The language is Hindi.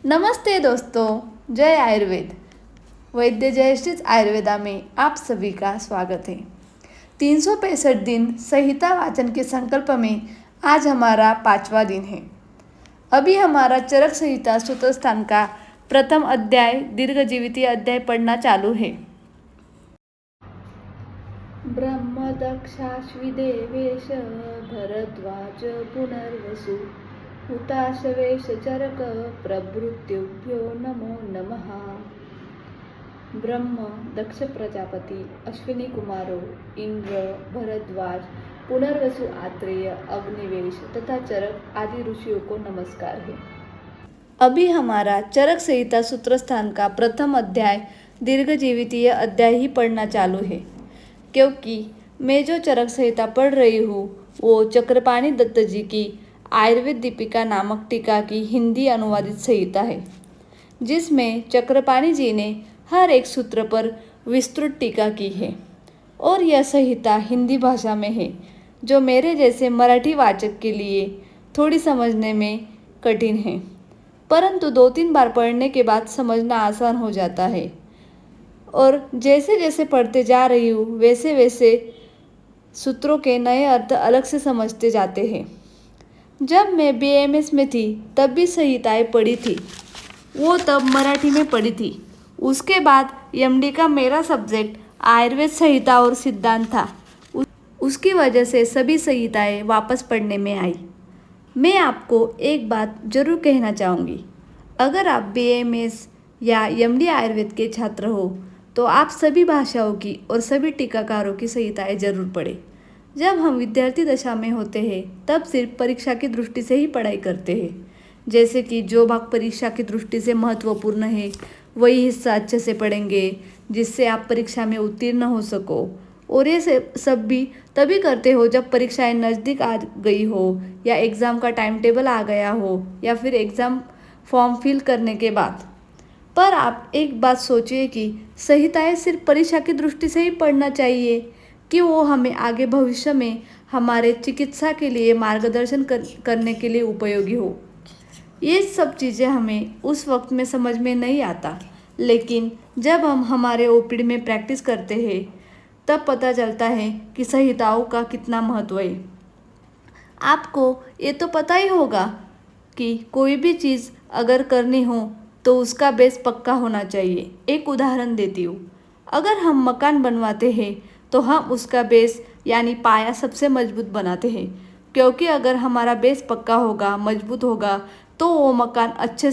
नमस्ते दोस्तों, जय आयुर्वेद। वैद्य जयश्री आयुर्वेदा में आप सभी का स्वागत है। 365 दिन संहिता वाचन के संकल्प में आज हमारा 5वां दिन है। अभी हमारा चरक संहिता सूत्रस्थान का प्रथम अध्याय दीर्घजीवितीय अध्याय पढ़ना चालू है। ब्रह्म दक्षाश्विदेवेश भरद्वाज पुनर्वसु हुताशवेश चरक प्रभृत्युभ्यो नमो नमः। ब्रह्म, दक्ष प्रजापति, अश्विनी कुमारों, इंद्र, भरद्वाज, पुनर्वसु, आत्रेय, अग्निवेश तथा चरक आदि ऋषियों को नमस्कार है। अभी हमारा चरक संहिता सूत्रस्थान का प्रथम अध्याय दीर्घजीवितीय अध्याय ही पढ़ना चालू है, क्योंकि मैं जो चरक संहिता पढ़ रही हूँ वो चक्रपाणि दत्त जी की आयुर्वेद दीपिका नामक टीका की हिंदी अनुवादित संहिता है, जिसमें चक्रपाणि जी ने हर एक सूत्र पर विस्तृत टीका की है। और यह संहिता हिंदी भाषा में है, जो मेरे जैसे मराठी वाचक के लिए थोड़ी समझने में कठिन है, परंतु 2-3 बार पढ़ने के बाद समझना आसान हो जाता है। और जैसे जैसे पढ़ते जा रही हूँ वैसे वैसे सूत्रों के नए अर्थ अलग से समझते जाते हैं। जब मैं बीएमएस में थी तब भी संहिताएँ पढ़ी थी, वो तब मराठी में पढ़ी थी। उसके बाद एमडी का मेरा सब्जेक्ट आयुर्वेद संहिता और सिद्धांत था। उसकी वजह से सभी संहिताएँ वापस पढ़ने में आई। मैं आपको एक बात जरूर कहना चाहूँगी, अगर आप बीएमएस या एमडी आयुर्वेद के छात्र हो तो आप सभी भाषाओं की और सभी टीकाकारों की संहिताएँ जरूर पढ़ें। जब हम विद्यार्थी दशा में होते हैं तब सिर्फ परीक्षा की दृष्टि से ही पढ़ाई करते हैं, जैसे कि जो भाग परीक्षा की दृष्टि से महत्वपूर्ण है वही हिस्सा अच्छे से पढ़ेंगे जिससे आप परीक्षा में उत्तीर्ण हो सको। और ये सब भी तभी करते हो जब परीक्षाएं नज़दीक आ गई हो या एग्ज़ाम का टाइम टेबल आ गया हो या फिर एग्ज़ाम फॉर्म फिल करने के बाद। पर आप एक बात सोचिए कि संहिताएं सिर्फ परीक्षा की दृष्टि से ही पढ़ना चाहिए कि वो हमें आगे भविष्य में हमारे चिकित्सा के लिए मार्गदर्शन करने के लिए उपयोगी हो। ये सब चीज़ें हमें उस वक्त में समझ में नहीं आता, लेकिन जब हम हमारे ओपीडी में प्रैक्टिस करते हैं तब पता चलता है कि संहिताओं का कितना महत्व है। आपको ये तो पता ही होगा कि कोई भी चीज़ अगर करनी हो तो उसका बेस पक्का होना चाहिए। एक उदाहरण देती हूँ, अगर हम मकान बनवाते हैं तो हम उसका बेस यानी पाया सबसे मजबूत बनाते हैं, क्योंकि अगर हमारा बेस पक्का होगा, मजबूत होगा तो वो मकान अच्छे